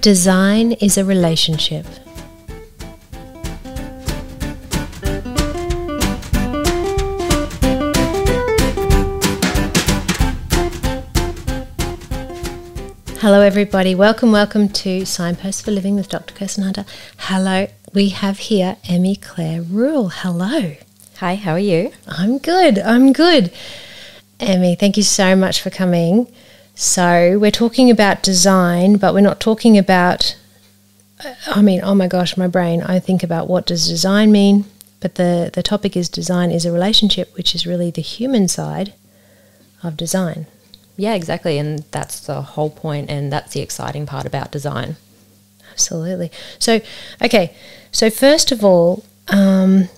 Design is a relationship. Hello everybody, welcome to Signposts for Living with Dr. Kirsten Hunter. Hello, we have here Emmy-Clare Rule. Hello. Hi, how are you? I'm good. Emmy, thank you so much for coming. So we're talking about design, but we're not talking about, oh my gosh, my brain, I think about what does design mean, but the topic is design is a relationship, which is really the human side of design. Yeah, exactly, and that's the whole point, and that's the exciting part about design. Absolutely. So, okay, so first of all,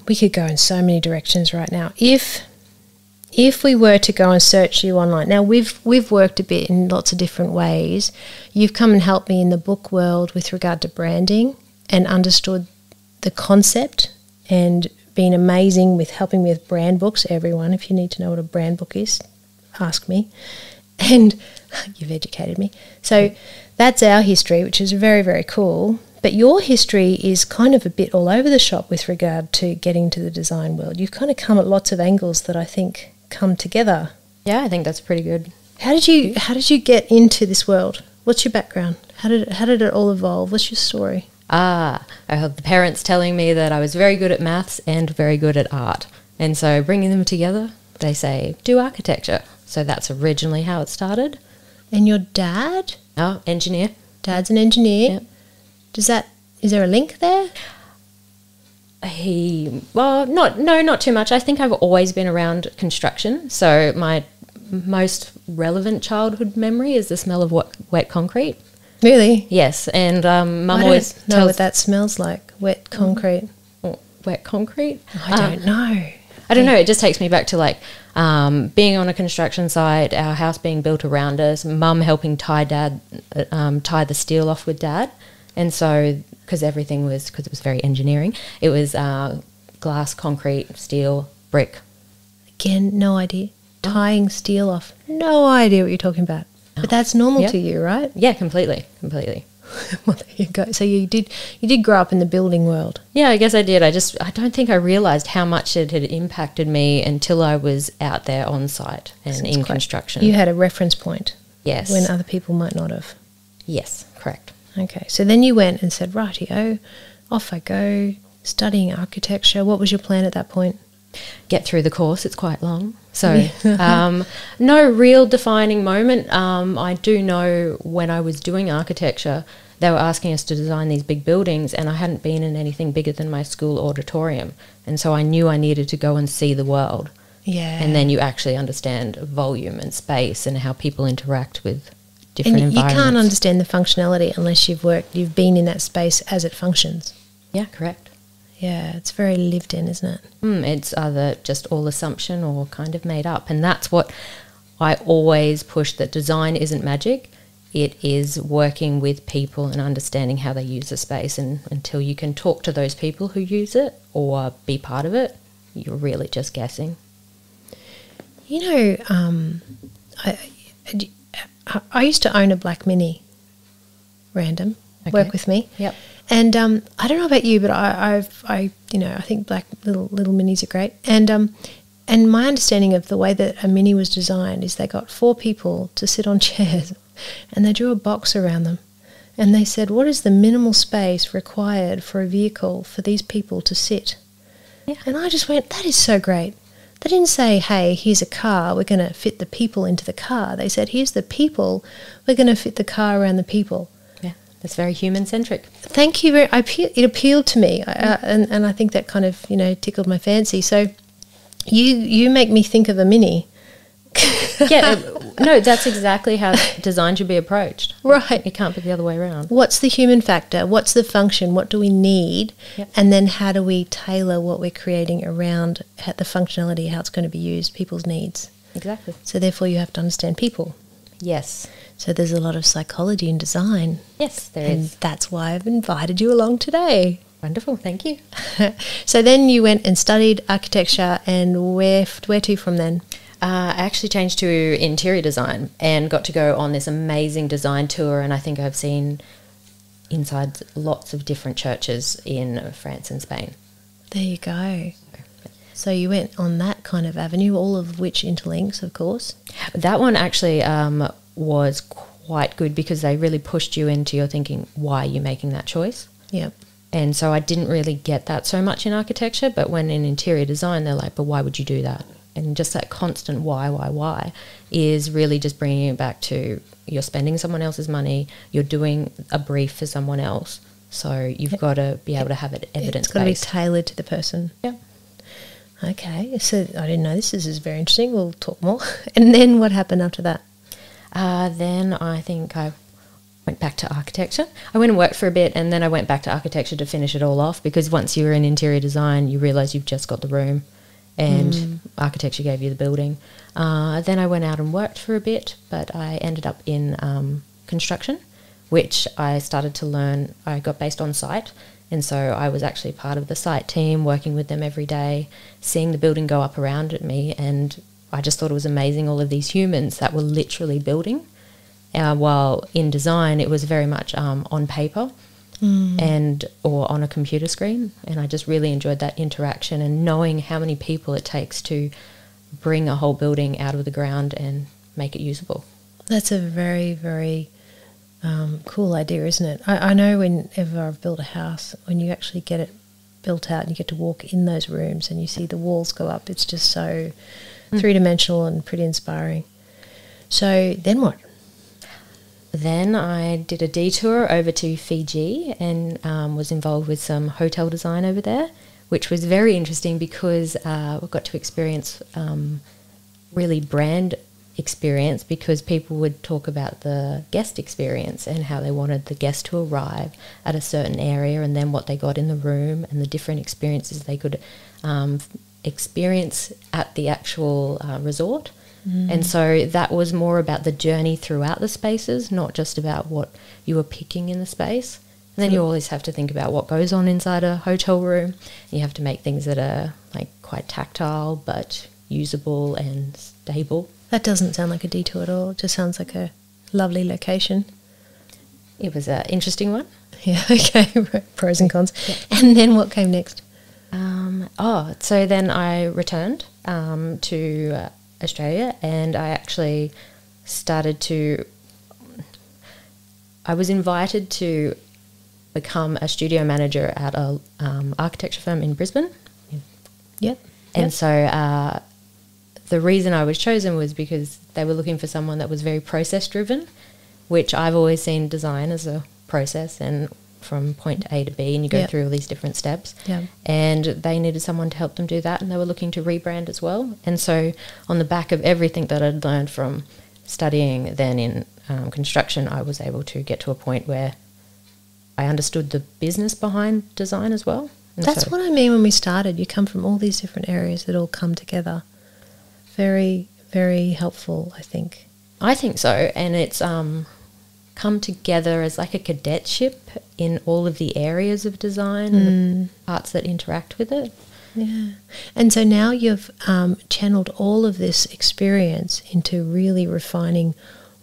we could go in so many directions right now. If we were to go and search you online, now we've worked a bit in lots of different ways. You've come and helped me in the book world with regard to branding and understood the concept and been amazing with helping me with brand books. Everyone, if you need to know what a brand book is, ask me. And you've educated me. So that's our history, which is very, very cool. But your history is kind of a bit all over the shop with regard to getting to the design world. You've kind of come at lots of angles that I think come together. Yeah, I think that's pretty good. How did you get into this world? What's your background? How did it all evolve? What's your story? I had the parents telling me that I was very good at maths and very good at art. And so bringing them together, they say, do architecture. So that's originally how it started. And your dad? Oh, engineer. Dad's an engineer. Yep. Is there a link there? Not too much. I think I've always been around construction. So my most relevant childhood memory is the smell of wet concrete. Really? Yes. And Mum always tells... know what that smells like, wet concrete. Wet concrete? I don't know. I don't know. It just takes me back to being on a construction site, our house being built around us, Mum helping tie the steel off with Dad. And so, because it was very engineering, it was glass, concrete, steel, brick. Again, no idea. Tying steel off. No idea what you're talking about. But that's normal to you, right? Yeah, completely. Well, there you go. So you did grow up in the building world. Yeah, I guess I did. I don't think I realised how much it had impacted me until I was out there on site and in construction. You had a reference point. Yes. When other people might not have. Yes, correct. Okay, so then you went and said, rightio, off I go, studying architecture. What was your plan at that point? Get through the course. It's quite long. So no real defining moment. I do know when I was doing architecture, they were asking us to design these big buildings, and I hadn't been in anything bigger than my school auditorium. And so I knew I needed to go and see the world. Yeah. And then you actually understand volume and space and how people interact with different environments. You can't understand the functionality unless you've been in that space as it functions. Yeah, correct. Yeah, it's very lived in, isn't it? It's either just all assumption or kind of made up. And that's what I always push, that design isn't magic. It is working with people and understanding how they use the space. And until you can talk to those people who use it or be part of it, you're really just guessing. You know, I used to own a black Mini. Random. Okay. Work with me. Yep. And I don't know about you, but I think black little minis are great. And my understanding of the way that a Mini was designed is they got 4 people to sit on chairs, and they drew a box around them, and they said, what is the minimal space required for a vehicle for these people to sit? Yeah. And I just went, that is so great. They didn't say, hey, here's a car, we're going to fit the people into the car. They said, here's the people, we're going to fit the car around the people. That's very human-centric. Thank you. It appealed to me, and I think that kind of, tickled my fancy. So you make me think of a Mini. No, that's exactly how design should be approached. Right. It can't be the other way around. What's the human factor? What's the function? What do we need? Yep. And then how do we tailor what we're creating around the functionality, how it's going to be used, people's needs? Exactly. So therefore you have to understand people. Yes. So there's a lot of psychology in design. Yes, there is. And that's why I've invited you along today. Wonderful, thank you. So then you went and studied architecture, and where to from then? I actually changed to interior design and got to go on this amazing design tour, and I think I've seen inside lots of different churches in France and Spain. There you go. So you went on that kind of avenue, all of which interlinks, of course. That one actually was quite good because they really pushed you into your thinking, why are you making that choice? Yep. And so I didn't really get that so much in architecture, but when in interior design, they're like, but why would you do that? And just that constant why is really just bringing it back to you're spending someone else's money, you're doing a brief for someone else, so you've got to be able to have it evidence-based. It's got to be tailored to the person. Yeah. Okay, so I didn't know this. This is very interesting. We'll talk more. And then what happened after that? Then I think I went back to architecture. I went and worked for a bit, and then I went back to architecture to finish it all off, because once you're in interior design, you realise you've just got the room, and architecture gave you the building. Then I went out and worked for a bit, but I ended up in construction, which I started to learn. I got based on site, and so I was actually part of the site team, working with them every day, seeing the building go up around me, and I just thought it was amazing, all of these humans that were literally building, while in design it was very much on paper and or on a computer screen, and I just really enjoyed that interaction and knowing how many people it takes to bring a whole building out of the ground and make it usable. That's a very, very cool idea, isn't it? I know whenever I've built a house, when you actually get it built out and you get to walk in those rooms and you see the walls go up, it's just so three-dimensional and pretty inspiring. So then what? Then I did a detour over to Fiji and was involved with some hotel design over there, which was very interesting because we got to experience really brand experience, because people would talk about the guest experience and how they wanted the guest to arrive at a certain area, and then what they got in the room and the different experiences they could experience at the actual resort. And so that was more about the journey throughout the spaces, not just about what you were picking in the space. And then you always have to think about what goes on inside a hotel room. You have to make things that are like quite tactile but usable and stable. That doesn't sound like a detour at all. It just sounds like a lovely location. It was an interesting one. Yeah, okay. Pros and cons. Yeah. And then what came next? So then I returned to Australia, and I actually I was invited to become a studio manager at a architecture firm in Brisbane. Yep. And so the reason I was chosen was because they were looking for someone that was very process driven, which I've always seen design as a process, and from point A to B, and you go through all these different steps. Yeah. And they needed someone to help them do that, and they were looking to rebrand as well. And so on the back of everything that I'd learned from studying then in construction, I was able to get to a point where I understood the business behind design as well. And that's what I mean when we started. You come from all these different areas that all come together. Very, very helpful, I think. I think so, and it's come together as like a cadetship in all of the areas of design and the parts that interact with it. Yeah. And so now you've channeled all of this experience into really refining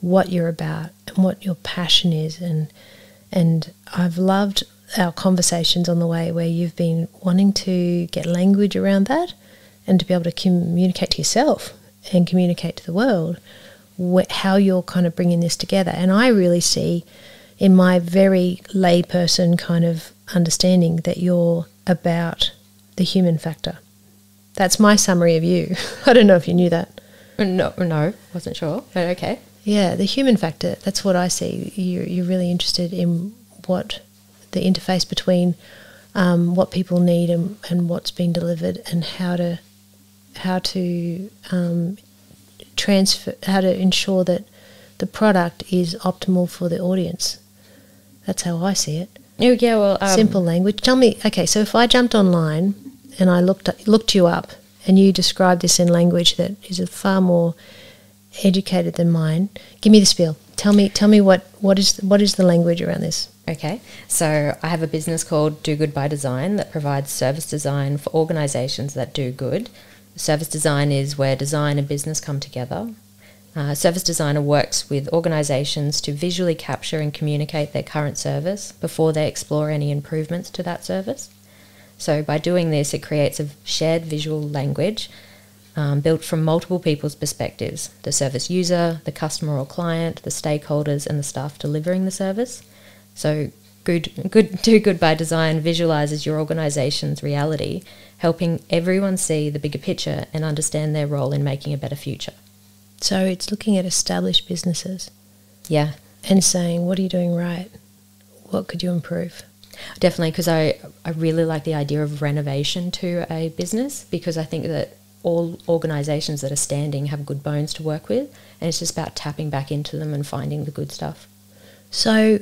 what you're about and what your passion is, and I've loved our conversations on the way where you've been wanting to get language around that and to be able to communicate to yourself and communicate to the world how you're kind of bringing this together. And I really see in my very layperson kind of understanding that you're about the human factor. That's my summary of you. I don't know if you knew that. No, wasn't sure, but okay. Yeah, the human factor, that's what I see. You're really interested in what the interface between what people need and what's being delivered, and how to ensure that the product is optimal for the audience. That's how I see it. Oh, yeah, well... simple language. Tell me, okay, so if I jumped online and I looked you up and you described this in language that is far more educated than mine, give me the spiel. Tell me what is the language around this? Okay, so I have a business called Do Good by Design that provides service design for organisations that do good. Service design is where design and business come together. Service designer works with organisations to visually capture and communicate their current service before they explore any improvements to that service. So by doing this, it creates a shared visual language built from multiple people's perspectives: the service user, the customer or client, the stakeholders, and the staff delivering the service. So Do Good by Design visualises your organisation's reality, helping everyone see the bigger picture and understand their role in making a better future. So it's looking at established businesses. Yeah. And saying, what are you doing right? What could you improve? Definitely, because I really like the idea of renovation to a business, because I think that all organisations that are standing have good bones to work with, and it's just about tapping back into them and finding the good stuff. So,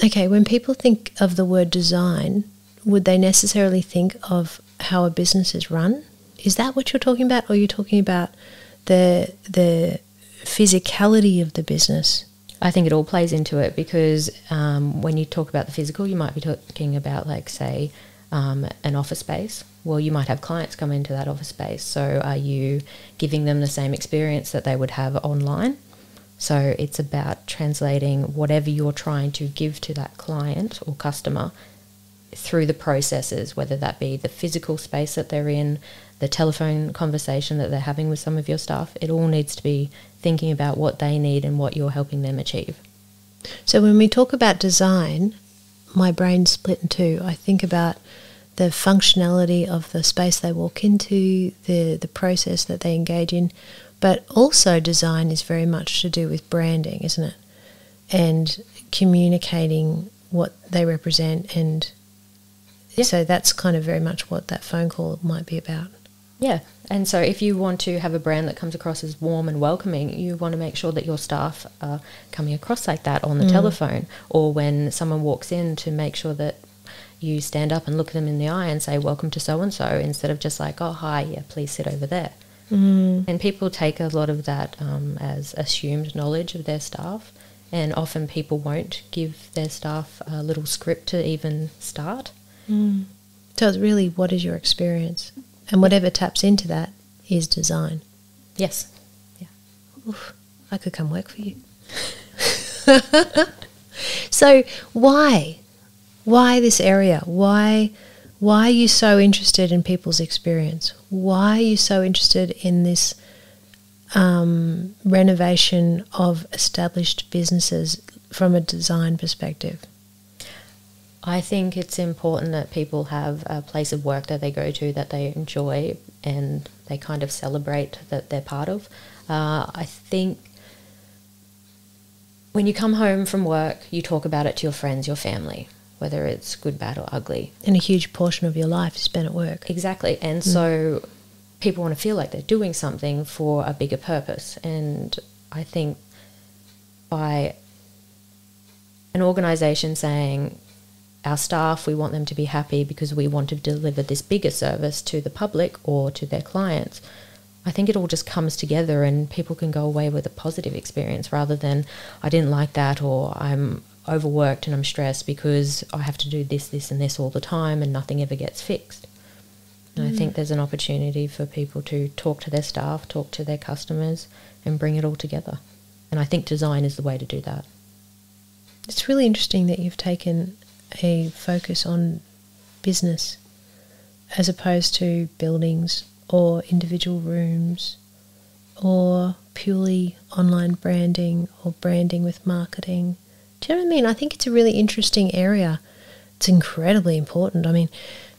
okay, when people think of the word design, would they necessarily think of how a business is run? Is that what you're talking about, or are you talking about the physicality of the business? I think it all plays into it, because when you talk about the physical, you might be talking about, like, say, an office space. Well, you might have clients come into that office space. So are you giving them the same experience that they would have online? So it's about translating whatever you're trying to give to that client or customer through the processes, whether that be the physical space that they're in, the telephone conversation that they're having with some of your staff. It all needs to be thinking about what they need and what you're helping them achieve. So when we talk about design, my brain's split in two. I think about the functionality of the space they walk into, the process that they engage in, but also design is very much to do with branding, isn't it? And communicating what they represent, and so that's kind of very much what that phone call might be about. Yeah, and so if you want to have a brand that comes across as warm and welcoming, you want to make sure that your staff are coming across like that on the telephone, or when someone walks in, to make sure that you stand up and look them in the eye and say, welcome to so-and-so, instead of just like, oh, hi, yeah, please sit over there. And people take a lot of that as assumed knowledge of their staff, and often people won't give their staff a little script to even start. So it's really, what is your experience? And whatever taps into that is design. Yes. Yeah. Oof, I could come work for you. So why this area? Why are you so interested in people's experience? Why are you so interested in this renovation of established businesses from a design perspective? I think it's important that people have a place of work that they go to that they enjoy and they kind of celebrate that they're part of. I think when you come home from work, you talk about it to your friends, your family, whether it's good, bad or ugly. And a huge portion of your life is spent at work. Exactly. And so people want to feel like they're doing something for a bigger purpose. And I think by an organisation saying, our staff, we want them to be happy because we want to deliver this bigger service to the public or to their clients, I think it all just comes together and people can go away with a positive experience, rather than, I didn't like that, or I'm overworked and I'm stressed because I have to do this, this and this all the time and nothing ever gets fixed. And I think there's an opportunity for people to talk to their staff, talk to their customers, and bring it all together. And I think design is the way to do that. It's really interesting that you've taken a focus on business as opposed to buildings or individual rooms or purely online branding or branding with marketing. Do you know what I mean? I think it's a really interesting area. It's incredibly important. I mean,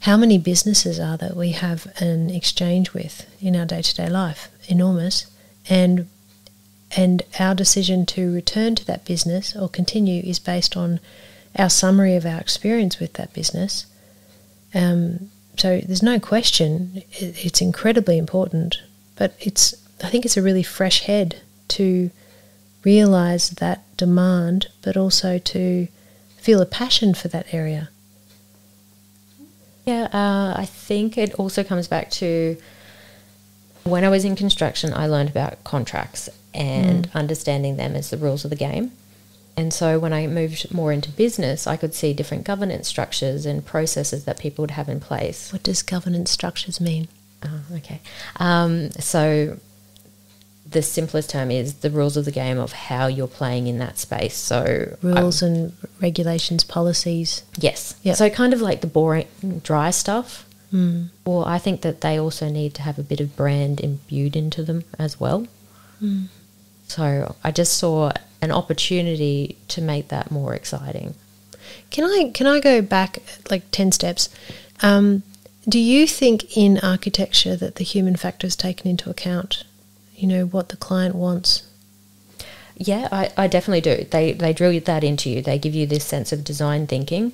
how many businesses are that we have an exchange with in our day-to-day life? Enormous. And our decision to return to that business or continue is based on our summary of our experience with that business. So there's no question it's incredibly important, but I think it's a really fresh head to realise that demand, but also to feel a passion for that area. Yeah, I think it also comes back to when I was in construction, I learned about contracts and understanding them as the rules of the game. And so when I moved more into business, I could see different governance structures and processes that people would have in place. What does governance structures mean? Oh, okay. So the simplest term is the rules of the game of how you're playing in that space. So rules and regulations, policies. Yes. Yep. So kind of like the boring, dry stuff. Mm. Well, I think that they also need to have a bit of brand imbued into them as well. Mm. So I just saw an opportunity to make that more exciting. Can I go back like 10 steps? Do you think in architecture that the human factor is taken into account? You know, what the client wants? Yeah, I definitely do. They drill that into you. They give you this sense of design thinking,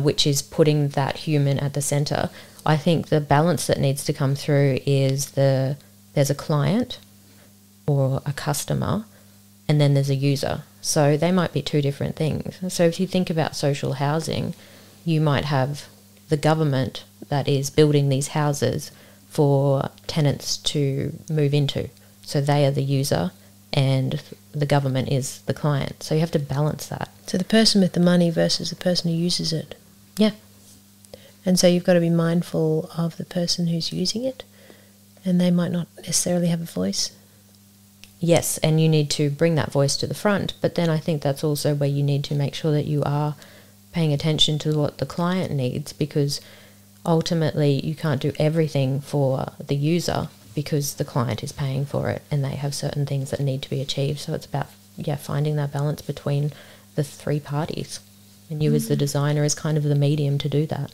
which is putting that human at the centre. I think the balance that needs to come through is there's a client or a customer, and then there's a user. So they might be two different things. So if you think about social housing, you might have the government that is building these houses for tenants to move into. So they are the user and the government is the client. So you have to balance that. So the person with the money versus the person who uses it. Yeah. And so you've got to be mindful of the person who's using it, and they might not necessarily have a voice. Yes, and you need to bring that voice to the front. But then I think that's also where you need to make sure that you are paying attention to what the client needs, because ultimately you can't do everything for the user because the client is paying for it and they have certain things that need to be achieved. So it's about finding that balance between the three parties, and you as the designer is kind of the medium to do that.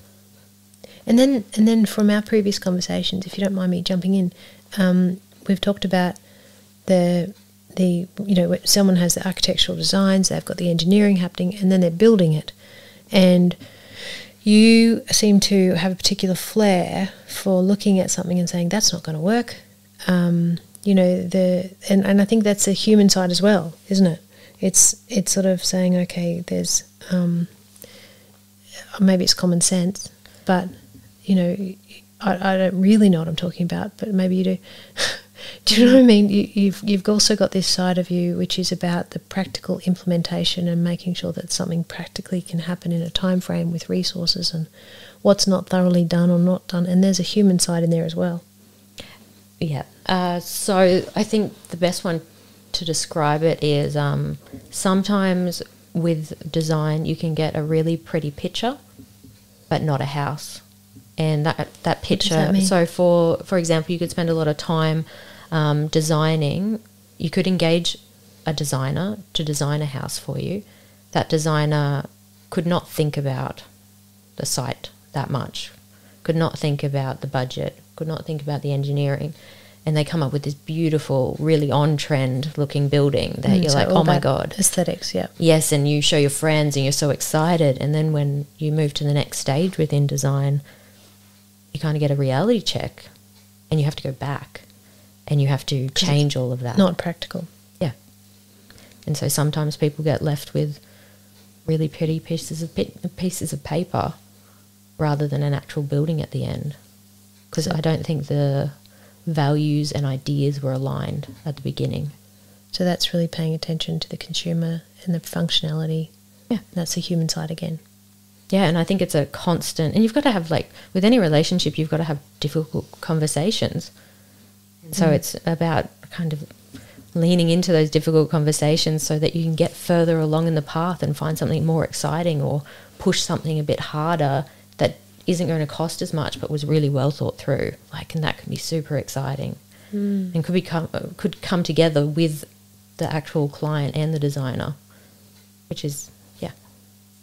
And then from our previous conversations, if you don't mind me jumping in, we've talked about the someone has the architectural designs, they've got the engineering happening, and then they're building it. And you seem to have a particular flair for looking at something and saying that's not going to work. And I think that's the human side as well, isn't it? It's sort of saying, okay, there's maybe it's common sense, but I don't really know what I'm talking about, but maybe you do. Do you know what I mean? You've also got this side of you which is about the practical implementation and making sure that something practically can happen in a time frame with resources, and what's not thoroughly done or not done. And there's a human side in there as well. Yeah. So I think the best one to describe it is sometimes with design you can get a really pretty picture but not a house. And that picture, what does that mean? So for example, you could spend a lot of time designing. You could engage a designer to design a house for you. That designer could not think about the site that much, could not think about the budget, could not think about the engineering, and they come up with this beautiful, really on-trend looking building that you're like, oh my God. Aesthetics, yeah. Yes, and you show your friends and you're so excited, and then when you move to the next stage within design, you kind of get a reality check and you have to go back and you have to change all of that. Not practical. Yeah. And so sometimes people get left with really pretty pieces of paper rather than an actual building at the end, because I don't think the values and ideas were aligned at the beginning. So that's really paying attention to the consumer and the functionality. Yeah. That's the human side again. Yeah, and I think it's a constant, and you've got to have, like, with any relationship, you've got to have difficult conversations. So it's about kind of leaning into those difficult conversations so that you can get further along in the path and find something more exciting or push something a bit harder that isn't going to cost as much but was really well thought through. Like, and that can be super exciting and could come together with the actual client and the designer, which is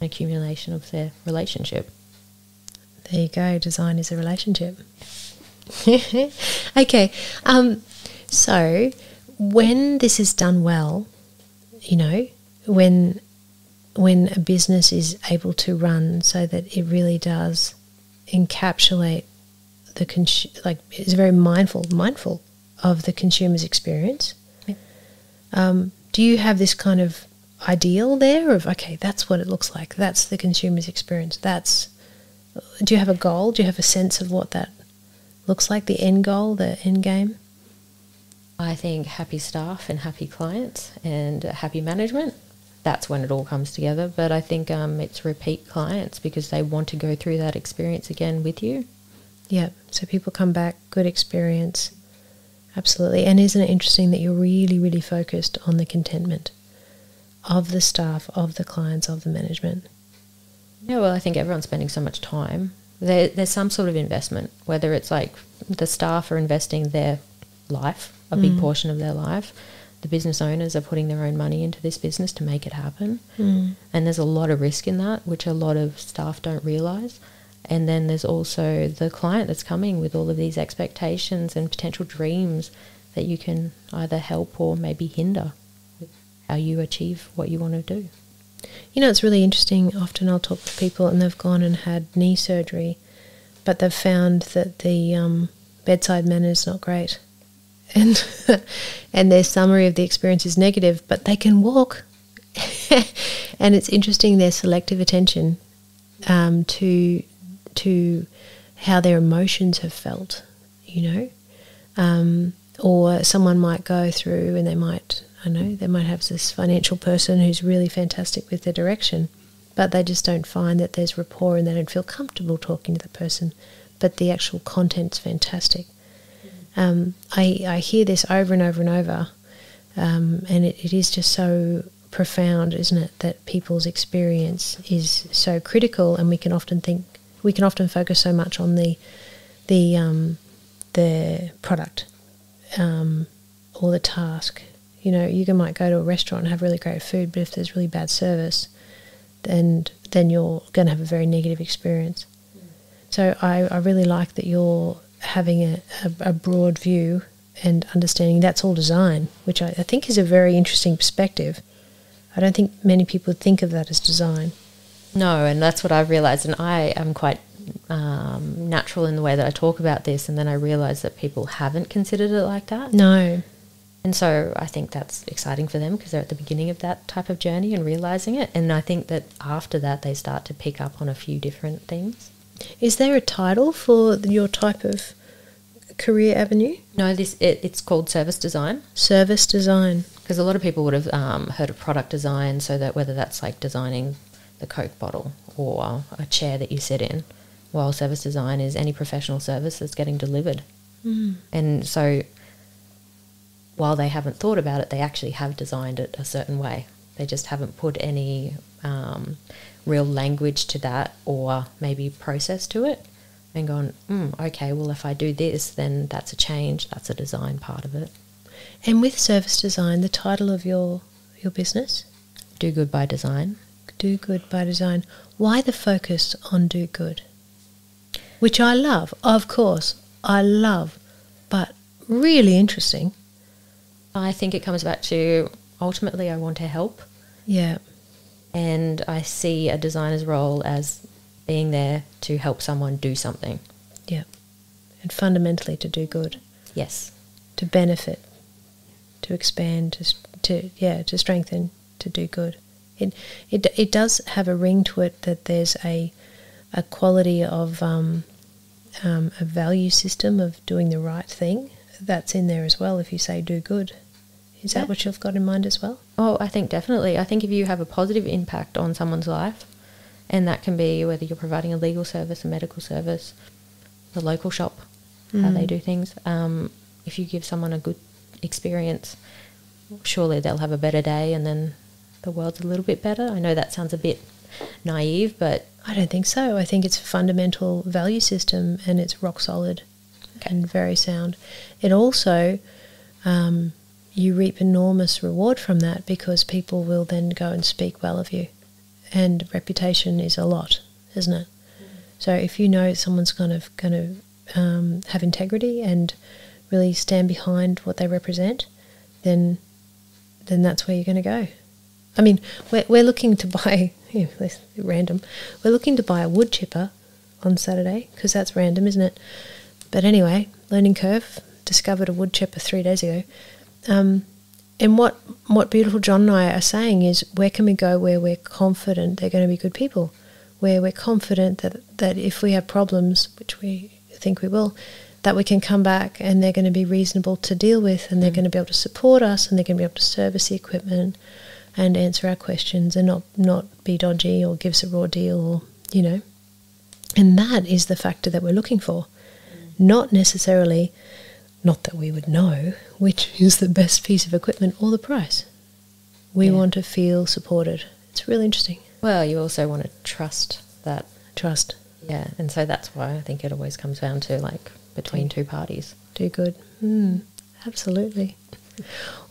an accumulation of their relationship. There you go. Design is a relationship. Okay. So when this is done well, when a business is able to run so that it really does encapsulate is very mindful of the consumer's experience. Yeah. Do you have this kind of ideal there of, okay, that's what it looks like, that's the consumer's experience, do you have a goal, do you have a sense of what that looks like, the end goal, the end game? I think happy staff and happy clients and happy management, that's when it all comes together. But I think it's repeat clients because they want to go through that experience again with you. Yeah, so people come back, good experience, Absolutely. And isn't it interesting that you're really, really focused on the contentment of the staff, of the clients, of the management? Yeah, well, I think everyone's spending so much time. There's some sort of investment, whether it's like the staff are investing their life, a big portion of their life. The business owners are putting their own money into this business to make it happen. And there's a lot of risk in that, which a lot of staff don't realise. And then there's also the client that's coming with all of these expectations and potential dreams that you can either help or maybe hinder with how you achieve what you want to do. You know, it's really interesting. Often I'll talk to people and they've gone and had knee surgery, but they've found that the bedside manner is not great. And and their summary of the experience is negative, but they can walk. And it's interesting their selective attention to how their emotions have felt, you know. Or someone might go through and they might have this financial person who's really fantastic with their direction, but they just don't find that there's rapport and they don't feel comfortable talking to the person, but the actual content's fantastic. I hear this over and over and over, and it is just so profound, isn't it, that people's experience is so critical, and we can often focus so much on the product or the task. You know, you might go to a restaurant and have really great food, but if there's really bad service, then you're going to have a very negative experience. So I really like that you're having a broad view and understanding that's all design, which I think is a very interesting perspective. I don't think many people think of that as design. No, and that's what I've realised, and I am quite natural in the way that I talk about this, and then I realise that people haven't considered it like that. No. And so I think that's exciting for them because they're at the beginning of that type of journey and realising it, and I think that after that they start to pick up on a few different things. Is there a title for your type of career avenue? No, it's called service design. Service design. Because a lot of people would have heard of product design, so that whether that's like designing the Coke bottle or a chair that you sit in, while service design is any professional service that's getting delivered. And so while they haven't thought about it, they actually have designed it a certain way. They just haven't put any real language to that or maybe process to it and gone, okay, well, if I do this, then that's a change, that's a design part of it. And with service design, the title of your business? Do Good by Design. Do Good by Design. Why the focus on do good? Which I love, of course, but really interesting. I think it comes back to ultimately I want to help. Yeah. And I see a designer's role as being there to help someone do something. Yeah. And fundamentally to do good. Yes. To benefit, to expand, to strengthen, to do good. It does have a ring to it that there's a quality of a value system of doing the right thing that's in there as well. If you say do good, is that what you've got in mind as well? Oh, I think definitely. I think if you have a positive impact on someone's life, and that can be whether you're providing a legal service, a medical service, the local shop, how they do things. If you give someone a good experience, surely they'll have a better day, and then the world's a little bit better. I know that sounds a bit naive, but I don't think so. I think it's a fundamental value system, and it's rock solid and very sound. It also, you reap enormous reward from that because people will then go and speak well of you, and reputation is a lot, isn't it? So if you know someone's going to have integrity and really stand behind what they represent, then that's where you're going to go. I mean, we're looking to buy, random, we're looking to buy a wood chipper on Saturday, because that's random, isn't it? But anyway, learning curve, discovered a wood chipper 3 days ago. And what beautiful John and I are saying is, where can we go where we're confident they're going to be good people, where we're confident that if we have problems, which we think we will, that we can come back and they're going to be reasonable to deal with, and they're going to be able to support us, and they're going to be able to service the equipment and answer our questions and not be dodgy or give us a raw deal, or, you know. And that is the factor that we're looking for. Not necessarily not that we would know which is the best piece of equipment or the price. We want to feel supported. It's really interesting. Well, you also want to trust that. Trust. Yeah, and so that's why I think it always comes down to like between two parties. Do good. Absolutely.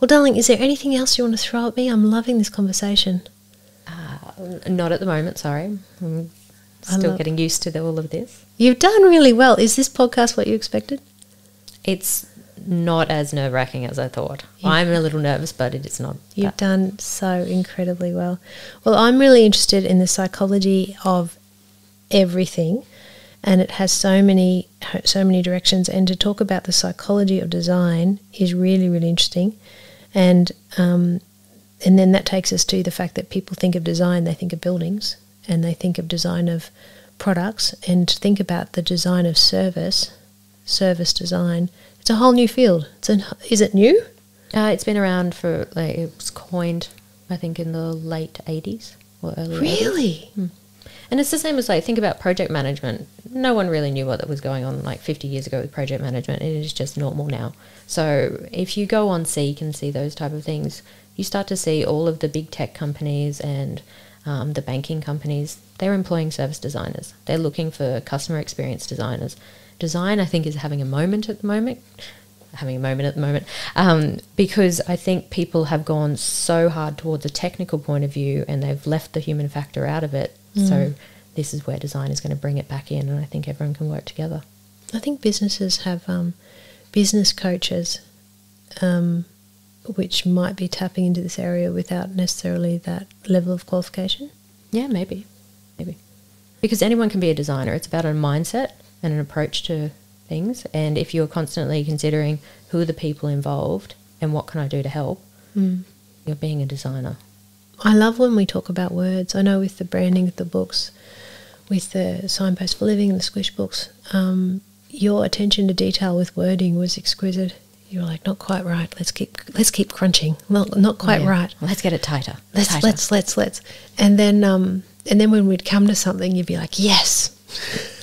Well, darling, is there anything else you want to throw at me? I'm loving this conversation. Not at the moment, sorry. I'm still getting used to all of this. You've done really well. Is this podcast what you expected? It's not as nerve-wracking as I thought. I'm a little nervous, but it is not. You've done so incredibly well. Well, I'm really interested in the psychology of everything, and it has so many directions, and to talk about the psychology of design is really, really interesting. And then that takes us to the fact that people think of design, they think of buildings, and they think of design of products, and to think about the design of service design. It's a whole new field. Is it new? It's been around for, like, it was coined, I think, in the late 80s or early 80s. Really? And it's the same as, like, think about project management. No one really knew what was going on like 50 years ago with project management. It is just normal now. So if you go on Seek and see those type of things, you start to see all of the big tech companies and the banking companies, they're employing service designers. They're looking for customer experience designers. Design, I think, is having a moment at the moment. Because I think people have gone so hard towards a technical point of view and they've left the human factor out of it. So this is where design is going to bring it back in, and I think everyone can work together. I think businesses have business coaches which might be tapping into this area without necessarily that level of qualification. Yeah, maybe. Because anyone can be a designer. It's about a mindset and an approach to things, and if you're constantly considering who are the people involved and what can I do to help, you're being a designer. I love when we talk about words. I know with the branding of the books, with the Signpost for Living, the Squish books, your attention to detail with wording was exquisite. You were like, not quite right. Let's keep crunching. Well, not quite right. Let's get it tighter. Let's. And then when we'd come to something, you'd be like, yes.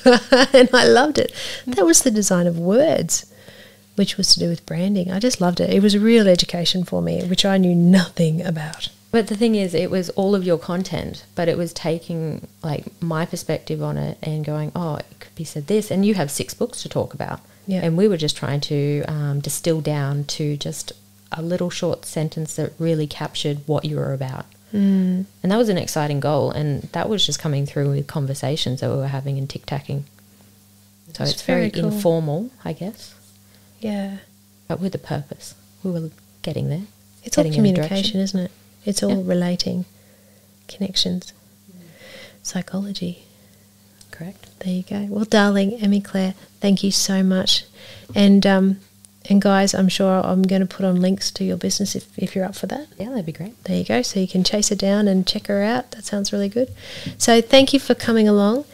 And I loved it. That was the design of words, which was to do with branding. I just loved it. It was a real education for me, which I knew nothing about. But the thing is, it was all of your content, but it was taking like my perspective on it and going, oh, it could be said this, and you have 6 books to talk about. Yeah. And we were just trying to distill down to just a little short sentence that really captured what you were about. And that was an exciting goal, and that was just coming through with conversations that we were having and tic-tacking. So it's very cool. Informal, I guess. Yeah. But with a purpose. We were getting there. It's all communication, isn't it? It's all relating, connections, psychology. Correct. There you go. Well, darling, Emmy-Clare, thank you so much. And guys, I'm sure I'm going to put on links to your business if you're up for that. Yeah, that'd be great. There you go. So you can chase her down and check her out. That sounds really good. So thank you for coming along.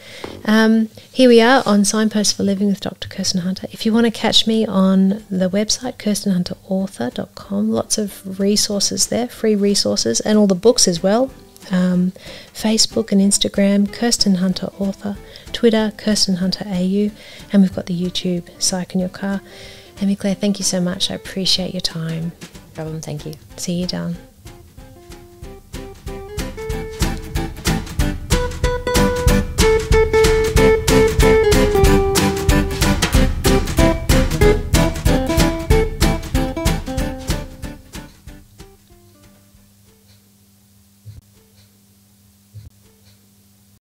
Here we are on Signpost for Living with Dr. Kirsten Hunter. If you want to catch me on the website, kirstenhunterauthor.com, lots of resources there, free resources, and all the books as well. Facebook and Instagram, Kirsten Hunter Author, Twitter, Kirsten Hunter AU, and we've got the YouTube, Psych in Your Car. Emmy-Clare, thank you so much. I appreciate your time. No problem, thank you. See you, darling.